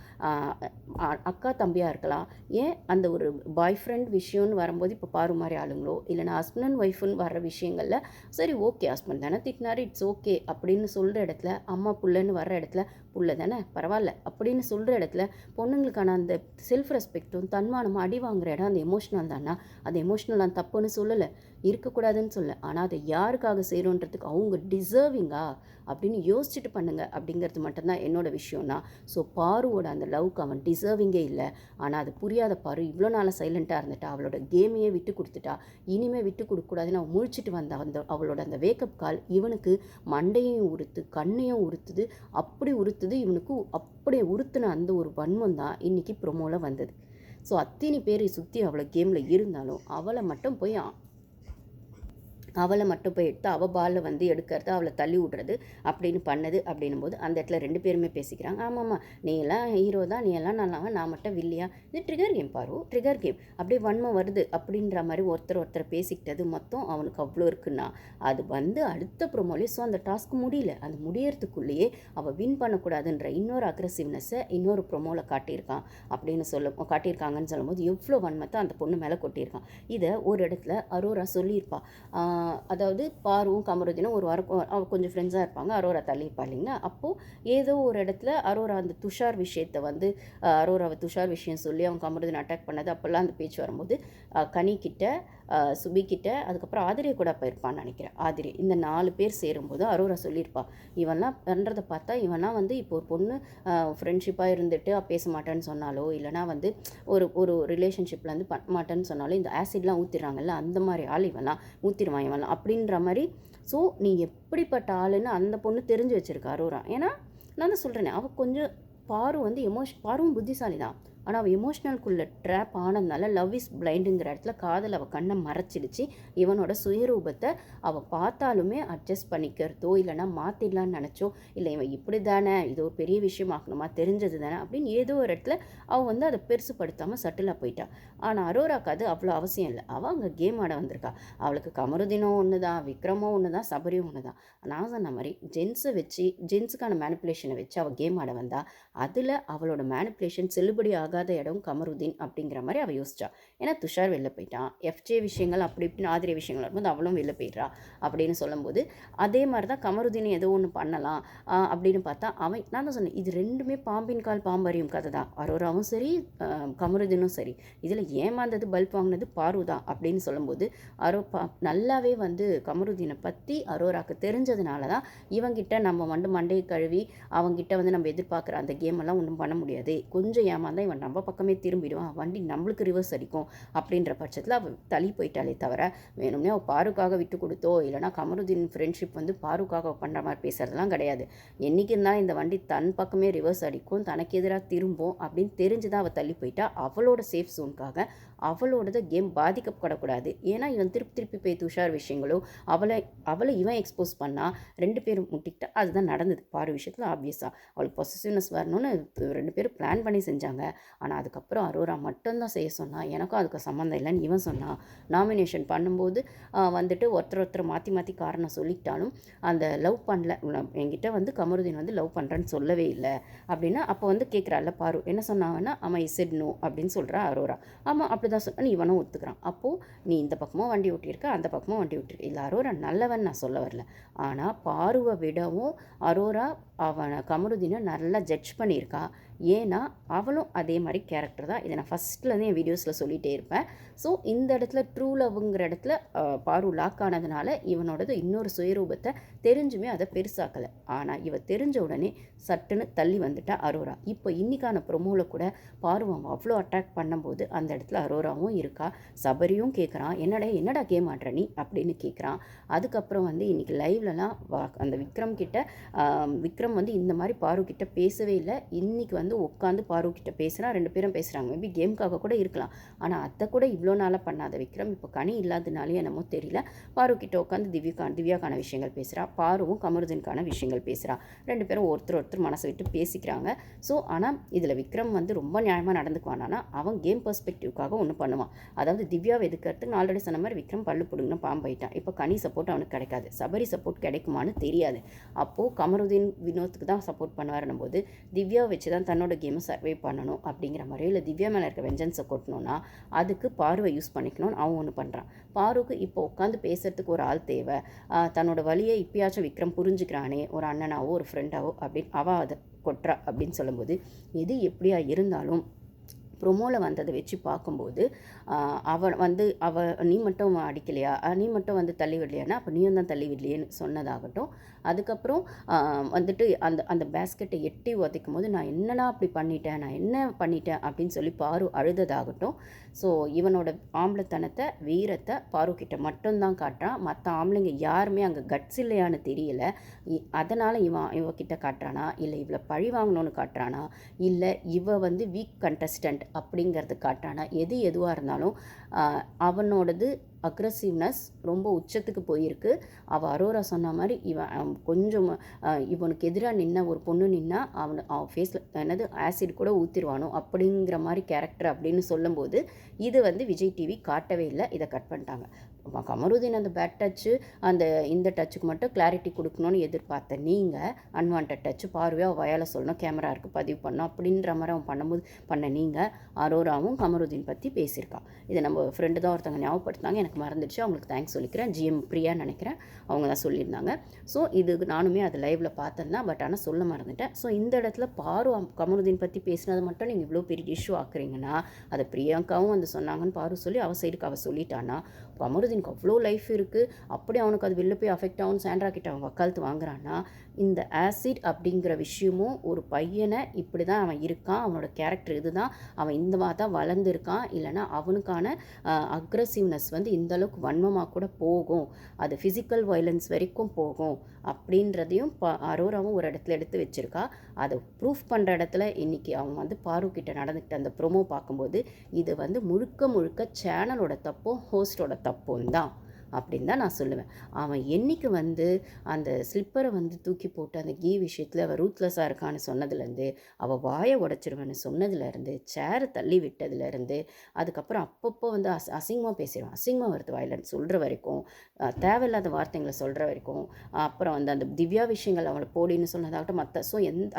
அக்கா தம்பியாக இருக்கலாம். ஏன் அந்த ஒரு பாய் ஃப்ரெண்ட் விஷயம்னு வரும்போது இப்போ பாரு மாதிரி ஆளுங்களோ இல்லைனா ஹஸ்பண்ட் அண்ட் ஒய்ஃப்னு வர்ற விஷயங்களில் சரி ஓகே ஹஸ்பண்ட் தானே திட்டினாரு இட்ஸ் ஓகே அப்படின்னு சொல்கிற இடத்துல, அம்மா புள்ளன்னு வர்ற இடத்துல புள்ள தானே பரவாயில்ல அப்படின்னு சொல்கிற இடத்துல பொண்ணுங்களுக்கான அந்த செல்ஃப் ரெஸ்பெக்டும் தன்மானமும் அடி வாங்குற இடம் அந்த எமோஷ்னல் தானா? அது எமோஷ்னல் நான் தப்புன்னு சொல்லலை, இருக்கக்கூடாதுன்னு சொல்ல. ஆனால் அதை யாருக்காக செய்கிறோன்றதுக்கு அவங்க டிசர்விங்கா அப்படின்னு யோசிச்சுட்டு பண்ணுங்க அப்படிங்கிறது மட்டும்தான் என்னோட விஷயம்னா. ஸோ பாருவோட அந்த லவ்க்கு அவன் டிசர்விங்கே இல்லை. ஆனால் அது புரியாத பாரு இவ்வளோ நாளாக சைலண்ட்டாக இருந்துட்டா, அவளோட கேமையே விட்டு கொடுத்துட்டா. இனிமேல் விட்டு கொடுக்கக்கூடாதுன்னு அவன் முழிச்சிட்டு வந்த அவளோட அந்த வேக்கப் கால் இவனுக்கு மண்டையும் உறுத்து கண்ணையும் உறுத்துது. அப்படி உறுத்துது இவனுக்கு, அப்படியே உறுத்துன அந்த ஒரு வன்மம் தான் இன்றைக்கி ப்ரொமோவில் வந்தது. ஸோ அத்தனை பேரை சுற்றி அவளை கேமில் இருந்தாலும் அவளை மட்டும் போய் அவளை மட்டும் போய் எடுத்து அவள் பாலில் வந்து எடுக்கிறது, அவளை தள்ளி விட்றது அப்படின்னு பண்ணது அப்படின்னும் போது அந்த இடத்துல 2 பேருமே பேசிக்கிறாங்க. ஆமாம்மா, நீ எல்லாம் ஹீரோ தான், நீ எல்லாம் நல்லாவா, நான் மட்டும் வில்லியா, இது ட்ரிகர் கேம் பாரு, ட்ரிகர் கேம், அப்படியே வன்மம் வருது அப்படின்ற மாதிரி ஒருத்தர் பேசிக்கிட்டது மொத்தம் அவனுக்கு அவ்வளோ இருக்குன்னா அது வந்து அடுத்த ப்ரோமோலே. ஸோ அந்த டாஸ்க் முடியல, அந்த முடியறதுக்குள்ளேயே அவள் வின் பண்ணக்கூடாதுன்ற இன்னொரு அக்ரெசிவ்னஸை இன்னொரு ப்ரோமோவில் காட்டியிருக்காங்கன்னு சொல்லும்போது எவ்வளோ வன்மத்தை அந்த பொண்ணு மேலே கொட்டியிருக்கான். இதை ஒரு இடத்துல அரோரா சொல்லியிருப்பா. அதாவது பாருவும் கமருதீனும் ஒரு வாரம் கொஞ்சம் ஃப்ரெண்ட்ஸாக இருப்பாங்க. அரோரா தள்ளியிருப்பா இல்லைங்களா. அப்போது ஏதோ ஒரு இடத்துல அரோரா அந்த துஷார் விஷயத்தை வந்து அரோராவை துஷார் விஷயம் சொல்லி அவன் கமருதீன் அட்டாக் பண்ணது அப்போல்லாம் அந்த பேச்சு வரும்போது கனிக்கிட்ட, சுபிக்கிட்ட, அதுக்கப்புறம் ஆதிரியை கூட போயிருப்பான்னு நினைக்கிறேன். ஆதிரி, இந்த 4 பேர் சேரும்போது அரோரா சொல்லியிருப்பா, இவன்லாம் பண்ணுறதை பார்த்தா இவனா வந்து இப்போ ஒரு பொண்ணு ஃப்ரெண்ட்ஷிப்பாக இருந்துட்டு பேச மாட்டேன்னு சொன்னாலோ, இல்லைனா வந்து ஒரு ரிலேஷன்ஷிப்லேருந்து பண்ண மாட்டேன்னு சொன்னாலும் இந்த ஆசிட்லாம் ஊற்றிடுறாங்கல்ல, அந்த மாதிரி ஆள் இவன்லாம் ஊற்றிடுவான் இவன்லாம் அப்படின்ற மாதிரி. ஸோ நீ எப்படிப்பட்ட ஆளுன்னு அந்த பொண்ணு தெரிஞ்சு வச்சுருக்கா அரோரா. ஏன்னா நான் தான் சொல்கிறேனே, அவள் கொஞ்சம் பாரு வந்து பாரும் புத்திசாலி தான். ஆனால் அவள் எமோஷ்னலுக்குள்ளே ட்ராப் ஆனதுனால லவ் இஸ் பிளைண்டுங்கிற இடத்துல காதல் அவள் கண்ணை மறைச்சிடுச்சு. இவனோட சுயரூபத்தை அவள் பார்த்தாலுமே அட்ஜஸ்ட் பண்ணிக்கிறதோ இல்லைனா மாற்றிடலான்னு நினச்சோ, இல்லை இவன் இப்படி தானே, இது ஒரு பெரிய விஷயம் ஆகணுமா, தெரிஞ்சது தானே அப்படின்னு ஏதோ ஒரு இடத்துல அவள் வந்து அதை பெருசுப்படுத்தாமல் சட்டிலாக போயிட்டா. ஆனால் அரோராக்கு அது அவ்வளோ அவசியம் இல்லை. அவள் அங்கே கேம் ஆட வந்திருக்கா. அவளுக்கு கமருதீனும் ஒன்று தான், விக்ரமும் ஒன்று தான், சபரியும் ஒன்று தான். நான் சொன்ன மாதிரி ஜென்ஸுக்கான மேனிப்புலேஷனை வச்சு அவள் கேம் ஆட வந்தா. அதில் அவளோட மேனிப்புலேஷன் செல்லுபடி ஆகாத இடம் கமருதீன் அப்படிங்கிற மாதிரி அவள் யோசிச்சா. ஏன்னா துஷார் வெளில போயிட்டான், எஃப்ஜே விஷயங்கள் அப்படி இப்படின்னு ஆதிரிய விஷயங்கள் வரும்போது அவளும் வெளில போயிடுறா அப்படின்னு சொல்லும்போது அதே மாதிரி தான் கமருதீன் ஏதோ ஒன்று பண்ணலாம் அப்படின்னு பார்த்தா அவன். நான் தான் சொன்னேன், இது ரெண்டுமே பாம்பின் கால் பாம்பறியும் கதை தான். அரோராவும் சரி கமருதீனும் சரி. இதில் ஏமாந்தது பல்ப் வாங்கினது பாரு தான் அப்படின்னு சொல்லும்போது நல்லாவே வந்து கமருதீனை பற்றி அரோராக்கு தெரிஞ்சதுனால தான் இவங்கிட்ட நம்ம மண்டையை கழுவி அவங்ககிட்ட வந்து நம்ம எதிர்பார்க்குற அந்த கேமெல்லாம் ஒன்றும் பண்ண முடியாது, கொஞ்சம் ஏமாந்தான் இவன் நம்ம பக்கமே திரும்பிடுவான், வண்டி நம்மளுக்கு ரிவர்ஸ் அடிக்கும் அப்படின்ற பட்சத்தில் அவள் தள்ளி போயிட்டாலே தவிர வேணும்னே அவள் பாருக்காக விட்டு கொடுத்தோ இல்லைனா கமருதீன் ஃப்ரெண்ட்ஷிப் வந்து பாருக்காக பண்ணுற மாதிரி பேசுகிறதுலாம் கிடையாது. என்றைக்கு இருந்தாலும் இந்த வண்டி தன் பக்கமே ரிவர்ஸ் அடிக்கும், தனக்கு எதிராக திரும்பும் அப்படின்னு தெரிஞ்சு தான் அவள் தள்ளி போயிட்டா. அவளோட சேஃப் ஜோனுக்காக அவளோடது கேம் பாதிக்கப்படக்கூடாது. ஏன்னா இவன் திருப்பி போய் துஷார் விஷயங்களோ அவளை இவன் எக்ஸ்போஸ் பண்ணால் 2 பேரும் முட்டிக்கிட்டா. அதுதான் நடந்தது பாரு விஷயத்தில். ஆப்வியஸாக அவளுக்கு பொசசிவ்னஸ் வரணும்னு 2 பேரும் பிளான் பண்ணி செஞ்சாங்க. ஆனால் அதுக்கப்புறம் அரோரா மட்டும்தான் செய்ய சொன்னான், எனக்கும் அதுக்கு சம்மந்தம் இல்லைன்னு இவன் சொன்னான். நாமினேஷன் பண்ணும்போது வந்துட்டு ஒருத்தர் மாற்றி காரணம் சொல்லிட்டாலும் அந்த லவ் பண்ணல, என்கிட்ட வந்து கமருதீன் வந்து லவ் பண்ணுறேன்னு சொல்லவே இல்லை அப்படின்னா அப்போ வந்து கேட்குறாள் பாரு என்ன சொன்னாங்கன்னா அவன் இசட் நோ அப்படின்னு சொல்கிறா அரோரா. ஆமாம் அப்படி தான் சொன்ன, இவனும் ஒத்துக்கிறான். அப்போது நீ இந்த பக்கமும் வண்டி ஓட்டியிருக்க, அந்த பக்கமும் வண்டி ஓட்டியிருக்க. இல்லை அரோரா நல்லவன் நான் சொல்ல வரல. ஆனால் பாருவை விடவும் அரோரா அவனை கமருதீனை நல்லா ஜட்ஜ் பண்ணியிருக்கா. ஏன்னா அவளும் அதே மாதிரி கேரக்டர் தான். இதை நான் ஃபஸ்ட்லேருந்து என் வீடியோஸில் சொல்லிகிட்டே இருப்பேன். ஸோ இந்த இடத்துல ட்ரூ லவ்ங்கிற இடத்துல பாரு லாக் ஆனதுனால இவனோடது இன்னொரு சுயரூபத்தை தெரிஞ்சுமே அதை பெருசாக்கலை. ஆனால் இவ தெரிஞ்ச உடனே சட்டுன்னு தள்ளி வந்துட்டா அரோரா. இப்போ இன்றைக்கான ப்ரொமோவில் கூட பாருவம் அவ்வளோ அட்டாக் பண்ணும்போது அந்த இடத்துல அரோராவும் இருக்கா. சபரியும் கேட்குறான், என்னடா கேம் ஆடுற நீ அப்படின்னு கேட்குறான். அதுக்கப்புறம் வந்து இன்றைக்கி லைவ்லலாம் அந்த விக்ரம் வந்து இந்த மாதிரி பாரு கிட்ட பேசவே இல்லை. இன்றைக்கி வந்து உட்காந்து பாரு கிட்ட பேசுகிறான். 2 பேரும் பேசுகிறாங்க. மேபி கேமுக்காக கூட இருக்கலாம். ஆனால் அதை கூட இவ்வளோ நாளாக பண்ணாத விக்ரம் இப்போ கனி இல்லாதனாலே என்னமோ தெரியல பாரு கிட்ட உட்காந்து திவ்யாக்கான விஷயங்கள் பேசுகிறா. பாருவும் கமருதீனுக்கான விஷயங்கள் பேசுகிறா. 2 பேரும் ஒருத்தர் மனசை விட்டு பேசிக்கிறாங்க. ஸோ ஆனால் இதில் விக்ரம் வந்து ரொம்ப நியாயமாக நடந்துக்குவானா, அவன் கேம் பெர்ஸ்பெக்டிவ்காக ஒன்று பண்ணுவான். அதாவது திவ்யாவை எதுக்கிறதுக்கு நான் ஆல்ரெடி சொன்ன மாதிரி விக்ரம் பல்லு பிடுங்கன்னு பாம்பாயிட்டான். இப்போ கனி சப்போர்ட் அவனுக்கு கிடைக்காது, சபரி சப்போர்ட் கிடைக்குமான்னு தெரியாது. அப்போது கமருதீன் வினோத்துக்கு தான் சப்போர்ட் பண்ணுவாருன்னும் போது திவ்யாவை வச்சு தான் தன்னோட கேமை சர்வே பண்ணணும் அப்படிங்கிற மாதிரி. இல்லை திவ்யா மேலே இருக்க வெஞ்சன்ஸை கொட்டணும்னா அதுக்கு பாருவை யூஸ் பண்ணிக்கணும்னு அவன் ஒன்று பண்ணுறான். பாருக்கு இப்போ உட்காந்து பேசுகிறதுக்கு ஒரு ஆள் தேவை. தன்னோட வழியை இப்பயாச்சும் விக்ரம் புரிஞ்சுக்கிறானே, ஒரு அண்ணனாவோ ஒரு ஃப்ரெண்டாவோ அப்படின்னு அவள் அதை கொட்டுறா அப்படின்னு சொல்லும்போது எது எப்படியா இருந்தாலும் ப்ரொமோவில் வந்ததை வச்சு பார்க்கும்போது நீ மட்டும் அடிக்கலையா, நீ மட்டும் வந்து தள்ளி விடலையானா அப்போ நீயும் தான் தள்ளி விடலையேன்னு சொன்னதாகட்டும். அதுக்கப்புறம் வந்துட்டு அந்த பேஸ்கெட்டை எட்டி உதைக்கும் போது நான் என்னடா அப்படி பண்ணிட்டேன், நான் என்ன பண்ணிட்டேன் அப்படின்னு சொல்லி பாரு அழுததாகட்டும். ஸோ இவனோட ஆம்பளைத்தனத்தை வீரத்தை பாருக்கிட்ட மட்டும்தான் காட்டுறான். மற்ற ஆம்பளைங்க யாருமே அங்கே கட்ஸ் இல்லையான்னு தெரியல. அதனால் இவக்கிட்ட காட்டுறானா, இல்லை இவளை பழி வாங்கணும்னு காட்டுறானா, இல்லை இவ வந்து வீக் கண்டஸ்டன்ட் அப்படிங்கிறது காட்டானா எதுவாக இருந்தாலும் அவனோடது அக்ரஸிவ்னஸ் ரொம்ப உச்சத்துக்கு போயிருக்கு. அவள் அரோரா சொன்ன மாதிரி கொஞ்சம் இவனுக்கு எதிராக நின்ன ஒரு பொண்ணு நின்னா அவன் ஃபேஸில் என்னது ஆசிட் கூட ஊற்றிடுவானோ அப்படிங்கிற மாதிரி கேரக்டர் அப்படின்னு சொல்லும்போது இது விஜய் டிவி காட்டவே இல்லை. இதை கட் பண்ணிட்டாங்க. கமருதீன் அந்த பேட் டச்சு இந்த டச்சுக்கு மட்டும் கிளாரிட்டி கொடுக்கணும்னு எதிர்பார்த்த நீங்கள் அன்வான்ட் டச்சு பார்வையாக வயால சொல்லணும், கேமரா இருக்குது பதிவு பண்ணணும் அப்படின்ற மாதிரி அவன் பண்ண நீங்கள் அரோராவும் கமருதீன் பற்றி பேசியிருக்கான். இதை நம்ம ஃப்ரெண்டு தான் ஒருத்தவங்க ஞாபகப்படுத்தினாங்க, எனக்கு மறந்துடுச்சு, அவங்களுக்கு தேங்க்ஸ் சொல்லிக்கிறேன். ஜிஎம் பிரியான்னு நினைக்கிறேன், அவங்க தான் சொல்லியிருந்தாங்க. ஸோ இது நானுமே அது லைவில் பார்த்தேன் தான், பட் ஆனால் சொல்ல மறந்துட்டேன். ஸோ இந்த இடத்துல பாரு கமருதீன் பற்றி பேசினது மட்டும் நீங்கள் இவ்வளோ பெரிய இஷ்யூ ஆக்குறீங்கன்னா அதை பிரியங்காவும் சொன்னாங்கன்னு பாரு சொல்லி அவள் சைடுக்கு அவள் சொல்லிட்டான்னா கமருதீன் அவ்வளோ லைஃப் இருக்குது, அப்படி அவனுக்கு அது வெளில போய் அஃபெக்ட் ஆகும் சாண்ட்ரா கிட்ட அவன் வக்காலத்து வாங்குறான்னா இந்த ஆசிட் அப்படிங்கிற விஷயமும் ஒரு பையனை இப்படி தான் அவன் இருக்கான், அவனோட கேரக்டர் இதுதான், அவன் இந்த மாதிரி தான் வளர்ந்துருக்கான், இல்லைனா அவனுக்கான அக்ரஸிவ்னஸ் இந்தளவுக்கு வன்மமாக கூட போகும், அது ஃபிசிக்கல் வயலன்ஸ் வரைக்கும் போகும் அப்படின்றதையும் அரோராவும் ஒரு இடத்துல எடுத்து வச்சுருக்கா. அதை ப்ரூஃப் பண்ணுற இடத்துல இன்றைக்கி அவன் பாரு கிட்ட நடந்துக்கிட்ட அந்த ப்ரொமோ பார்க்கும்போது இது முழுக்க சேனலோட தப்பும் ஹோஸ்டோட தப்பும் தான் அப்படின்னு தான் நான் சொல்லுவேன். அவன் என்னைக்கு அந்த ஸ்லிப்பரை தூக்கி போட்டு அந்த கீ விஷயத்தில் அவள் ரூத்லெஸ்ஸாக இருக்கான்னு சொன்னதுலேருந்து, அவள் வாயை உடச்சிருவேன்னு சொன்னதுலேருந்து, சேரை தள்ளி விட்டதுலேருந்து, அதுக்கப்புறம் அப்பப்போ அசிங்கமாக பேசிடுவான், அசிங்கமாக வருது வயலன்ஸ் சொல்கிற வரைக்கும், தேவையில்லாத வார்த்தைங்களை சொல்கிற வரைக்கும், அப்புறம் அந்த திவ்யா விஷயங்கள் அவளை போடின்னு சொன்னதாகட்டும் மற்ற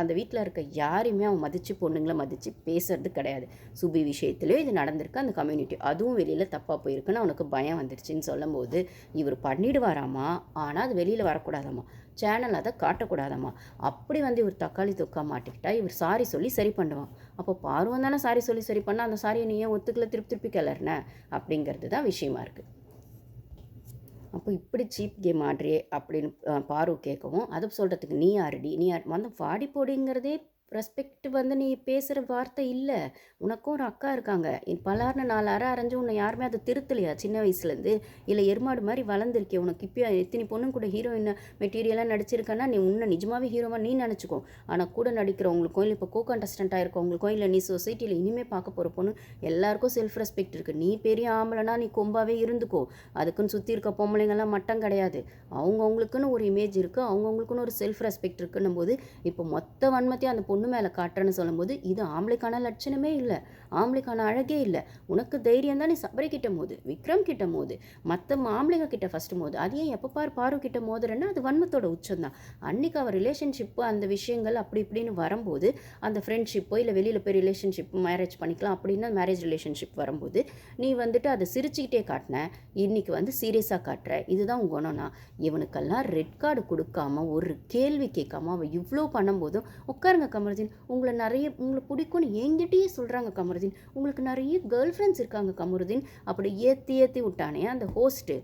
அந்த வீட்டில் இருக்க யாரையுமே அவன் மதித்து பொண்ணுங்களை மதித்து பேசுறது கிடையாது. சுபி விஷயத்துலேயும் இது நடந்திருக்கு, அந்த கம்யூனிட்டி அதுவும் வெளியில் தப்பாக போயிருக்குன்னு அவனுக்கு பயம் வந்துருச்சுன்னு சொல்லும்போது இவர் பண்ணிடுவாராமா, ஆனால் அது வெளியில் வரக்கூடாதாம்மா, சேனல் அதை காட்டக்கூடாதாம்மா. அப்படி இவர் தக்காளி தொக்கா மாட்டிக்கிட்டா இவர் சாரி சொல்லி சரி பண்ணுவான். அப்போ பார்வம் தானே சாரி சொல்லி சரி பண்ணால் அந்த சாரியை நீ ஏன் ஒத்துக்கல திருப்பி கிளறின அப்படிங்கிறது தான் விஷயமா இருக்குது. அப்போ இப்படி சீப் கேம் ஆடுறியே அப்படின்னு பாரு கேட்கவும் அதை சொல்கிறதுக்கு நீ ஆடுடி வாடி போடிங்கிறதே ரெஸ்பெக்ட் நீ பேசுகிற வார்த்தை இல்லை. உனக்கும் ஒரு அக்கா இருக்காங்க, பலார்னு 4 அரை அரைஞ்சு உன்னை யாருமே அதை திருத்தலையா சின்ன வயசுலேருந்து? இல்லை எருமாடு மாதிரி வளர்ந்துருக்கே, உனக்கு இப்போ எத்தனை பொண்ணு கூட ஹீரோயின் மெட்டீரியலாக நடிச்சிருக்கேன்னா நீ உன்னை நிஜமாகவே ஹீரோவாக நீ நினச்சிக்கோ. ஆனால் கூட நடிக்கிறவங்களுக்கும் இல்லை இப்போ கண்டஸ்டண்ட்டாக இருக்கவங்களுக்கும் இல்லை நீ சொசைட்டியில் இனிமேல் பார்க்க போகிற பொண்ணு எல்லாருக்கும் செல்ஃப் ரெஸ்பெக்ட் இருக்குது. நீ பெரிய ஆம்பளைனா நீ கொம்பாவே இருந்துக்கோ, அதுக்குன்னு சுற்றி இருக்க பொம்பளைங்கள்லாம் மட்டம் கிடையாது. அவங்கவுங்களுக்குன்னு ஒரு இமேஜ் இருக்குது, அவங்கவுங்களுக்குன்னு ஒரு செல்ஃப் ரெஸ்பெக்ட் இருக்குன்னும் போது இப்போ மொத்த வன்மத்தையும் அந்த பொண்ணு மேலே காட்டுறேன்னு சொல்லும்போது இது ஆம்பளைக்கான லட்சணமே இல்லை, ஆம்பளைக்கான அழகே இல்லை. உனக்கு தைரியம் தான் நீ சபரி கிட்ட மோது, விக்ரம் கிட்ட மோது, மற்ற ஆம்பளைங்க கிட்ட ஃபஸ்ட்டு மோது. அது ஏன் எப்போ பாரு கிட்ட மோதுறேன்னா அது வன்மத்தோட உச்சம் தான். அன்றைக்கி அவர் ரிலேஷன்ஷிப்பு அந்த விஷயங்கள் அப்படி இப்படின்னு வரும்போது அந்த ஃப்ரெண்ட்ஷிப்போ இல்லை வெளியில் போய் ரிலேஷன்ஷிப் மேரேஜ் பண்ணிக்கலாம் அப்படின்னா மேரேஜ் ரிலேஷன்ஷிப் வரும்போது நீ அதை சிரிச்சுக்கிட்டே காட்டின, இன்றைக்கி சீரியஸாக காட்டுற, இதுதான் உங்கள் குணம்னா. இவனுக்கெல்லாம் ரெட் கார்டு கொடுக்காம ஒரு கேள்வி கேட்காம அவள் இவ்வளோ பண்ணும்போதும் உட்காருங்க கமருதீன், உங்களை பிடிக்கும்னு என்கிட்டயே சொல்கிறாங்க கமருதீன், உங்களுக்கு நிறைய கேர்ள் ஃப்ரெண்ட்ஸ் இருக்காங்க கமருதீன் அப்படி ஏற்றி விட்டானே அந்த ஹோஸ்ட்டு.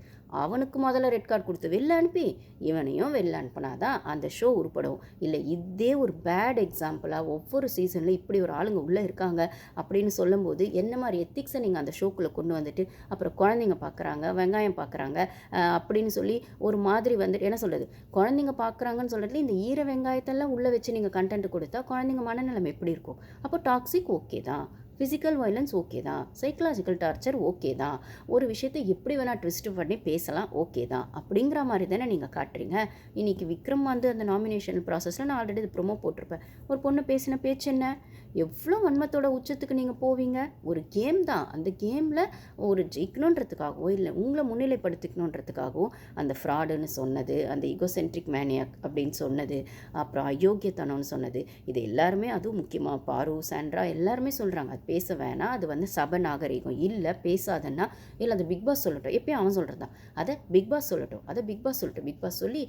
அவனுக்கு முதல்ல ரெட் கார்டு கொடுத்து வெளில அனுப்பி இவனையும் வெளில அனுப்பினாதான் அந்த ஷோ உருப்படும். இல்லை இதே ஒரு பேட் எக்ஸாம்பிளாக ஒவ்வொரு சீசனில் இப்படி ஒரு ஆளுங்க உள்ளே இருக்காங்க அப்படின்னு சொல்லும்போது என்ன மாதிரி எத்திக்ஸை நீங்கள் அந்த ஷோக்குள்ளே கொண்டு வந்துட்டு அப்புறம் குழந்தைங்க பார்க்குறாங்க, வெங்காயம் பார்க்குறாங்க அப்படின்னு சொல்லி ஒரு மாதிரி என்ன சொல்கிறது, குழந்தைங்க பார்க்குறாங்கன்னு சொல்கிறதுல இந்த ஈர வெங்காயத்தெல்லாம் உள்ளே வச்சு நீங்கள் கண்டென்ட் கொடுத்தா குழந்தைங்க மனநிலைமை எப்படி இருக்கும்? அப்போ டாக்ஸிக் ஓகே தான், ஃபிசிக்கல் வயலன்ஸ் ஓகே தான், சைக்கலாஜிக்கல் டார்ச்சர் ஓகே தான், ஒரு விஷயத்தை எப்படி வேணால் ட்விஸ்ட் பண்ணி பேசலாம் ஓகே தான் அப்படிங்கிற மாதிரி தானே நீங்கள் காட்டுறீங்க. இன்றைக்கி விக்ரம் அந்த நாமினேஷன் ப்ராசஸில் நான் ஆல்ரெடி இது ப்ரொமோ போட்டிருப்பேன். ஒரு பொண்ணு பேசின பேச்சு என்ன, எவ்வளோ வன்மத்தோட உச்சத்துக்கு நீங்கள் போவீங்க? ஒரு கேம் தான், அந்த கேமில் ஒரு ஜெயிக்கணுன்றதுக்காகவோ இல்லை உங்களை முன்னிலைப்படுத்திக்கணுன்றதுக்காகவோ அந்த ஃப்ராடுன்னு சொன்னது, அந்த ஈகோசென்ட்ரிக் மேனியாக் அப்படின்னு சொன்னது, அப்புறம் அயோக்கியத்தனம்னு சொன்னது, இது எல்லாருமே அதுவும் முக்கியமாக பாரு சாண்ட்ரா எல்லாருமே சொல்கிறாங்க அது பேச வேணாம், அது சப நாகரிகம் இல்லை, பேசாதன்னா இல்லை அது பிக் பாஸ் சொல்லட்டும், எப்பயும் அவன் சொல்கிறது தான், அதை பிக் பாஸ் சொல்லட்டும், அதை பிக் பாஸ் சொல்லட்டும், பிக் பாஸ் சொல்லி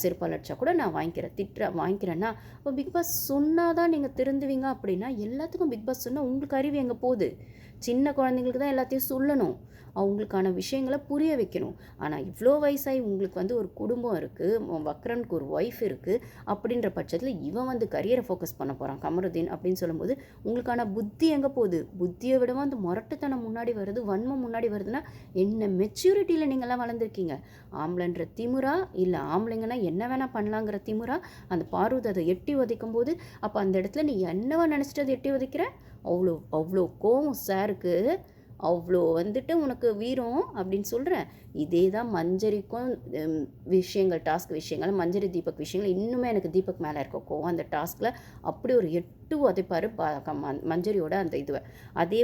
செருப்பால் அடிச்சா கூட நான் வாங்கிக்கிறேன்னா இப்போ பிக் பாஸ் சொன்னால் தான் நீங்கள் திருந்துவீங்க அப்படின்னா எல்லாத்துக்கும் பிக் பாஸ் சொன்னால் உங்களுக்கு அறிவு எங்கே போகுது? சின்ன குழந்தைங்களுக்கு தான் எல்லாத்தையும் சொல்லணும். அவங்களுக்கான விஷயங்களை புரிய வைக்கணும். ஆனால் இவ்வளோ வயசாகி உங்களுக்கு வந்து ஒரு குடும்பம் இருக்குது, வக்ரனுக்கு ஒரு ஒய்ஃப் இருக்குது, அப்படின்ற பட்சத்தில் இவன் வந்து கரியரை ஃபோக்கஸ் பண்ண போகிறான் கமருதீன் அப்படின்னு சொல்லும்போது உங்களுக்கான புத்தி எங்கே போகுது? புத்தியை விடவும் அந்த முரட்டுத்தனம் முன்னாடி வருது, வன்மம் முன்னாடி வருதுன்னா என்ன மெச்சூரிட்டியில் நீங்கள்லாம் வளர்ந்துருக்கீங்க? ஆம்பளைன்ற திமுறா, இல்லை ஆம்பளைங்கன்னா என்ன வேணால் பண்ணலாங்கிற திமுறா? அந்த பார்வதி அதை எட்டி உதைக்கும் போது அப்போ அந்த இடத்துல நீ என்னவா நினச்சிட்டு அதை எட்டி உதைக்கிற? அவ்வளோ அவ்வளோ கோவம் சாருக்கு, அவ்வளோ வந்துட்டு உனக்கு வீரம் அப்படின்னு சொல்கிறேன். இதே தான் மஞ்சரிக்கும் விஷயங்கள், டாஸ்க் விஷயங்கள், மஞ்சரி தீபக் விஷயங்கள் இன்னுமே எனக்கு தீபக் மேலே இருக்க கோவம். அந்த டாஸ்கில் அப்படி ஒரு 8 உதைப்பார் மஞ்சரியோட அந்த இதுவை. அதே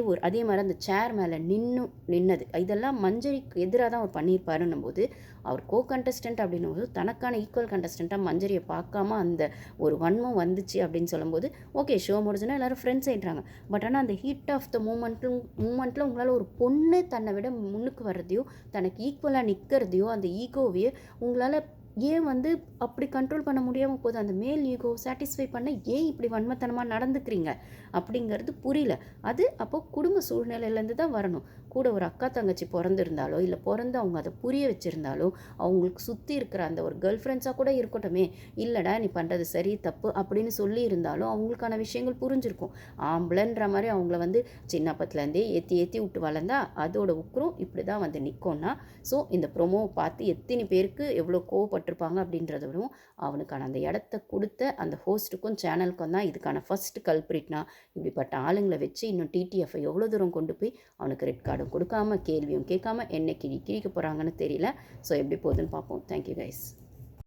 மாதிரி அந்த சேர் மேலே நின்னது இதெல்லாம் மஞ்சரிக்கு எதிராக தான் அவர் பண்ணியிருப்பாருன்னும் போது அவர் கண்டஸ்டன்ட் அப்படின்னும் போது தனக்கான ஈக்குவல் கண்டஸ்டண்ட்டாக மஞ்சரியை பார்க்காம அந்த ஒரு வன்மம் வந்துச்சு அப்படின்னு சொல்லும்போது ஓகே, ஷோ முடிஞ்சுன்னா எல்லோரும் ஃப்ரெண்ட்ஸ் ஆகிட்டாங்க. பட் ஆனால் அந்த ஹீட் ஆஃப் த மூமெண்ட்டில் உங்களால் ஒரு பொண்ணு தன்னை விட முன்னுக்கு வர்றதையோ தனக்கு ஈக்குவலாக நிற்கிறதையோ அந்த ஈகோவையே உங்களால் ஏன் வந்து அப்படி கண்ட்ரோல் பண்ண முடியாமல் போகுது? அந்த மேல் ஈகோ சாட்டிஸ்ஃபை பண்ண ஏன் இப்படி வன்மத்தனமாக நடந்துக்கிறீங்க அப்படிங்கிறது புரியல. அது அப்போது குடும்ப சூழ்நிலையிலேருந்து தான் வரணும். கூட ஒரு அக்கா தங்கச்சி பிறந்திருந்தாலோ இல்லை பிறந்து அவங்க அதை புரிய வச்சுருந்தாலோ அவங்களுக்கு சுற்றி இருக்கிற அந்த ஒரு கேர்ள் ஃப்ரெண்ட்ஸாக கூட இருக்கட்டுமே, இல்லைடா நீ பண்ணுறது சரி தப்பு அப்படின்னு சொல்லி இருந்தாலும் அவங்களுக்கான விஷயங்கள் புரிஞ்சிருக்கும். ஆம்பளைன்ற மாதிரி அவங்கள வந்து சின்னப்பத்துலேருந்தே ஏற்றி விட்டு வளர்ந்தா அதோட உக்கரம் இப்படி தான் வந்து நிற்கும்னா, ஸோ இந்த ப்ரொமோவை பார்த்து எத்தனை பேருக்கு எவ்வளோ கோவப்பட்டிருப்பாங்க அப்படின்றத விடவும் அவனுக்கான அந்த இடத்த கொடுத்த அந்த ஹோஸ்ட்டுக்கும் சேனலுக்கும் தான் இதுக்கான ஃபர்ஸ்ட் கல்பிரிட்னா இப்படிப்பட்ட ஆளுங்களை வச்சு இன்னும் டிடிஎஃப்ஐ எவ்வளோ தூரம் கொண்டு போய் அவனுக்கு ரெட் கார்டும் கொடுக்காம கேள்வியும் கேட்காம என்ன கிழிக்க போகிறாங்கன்னு தெரியல. ஸோ எப்படி போகுதுன்னு பார்ப்போம். Thank you guys.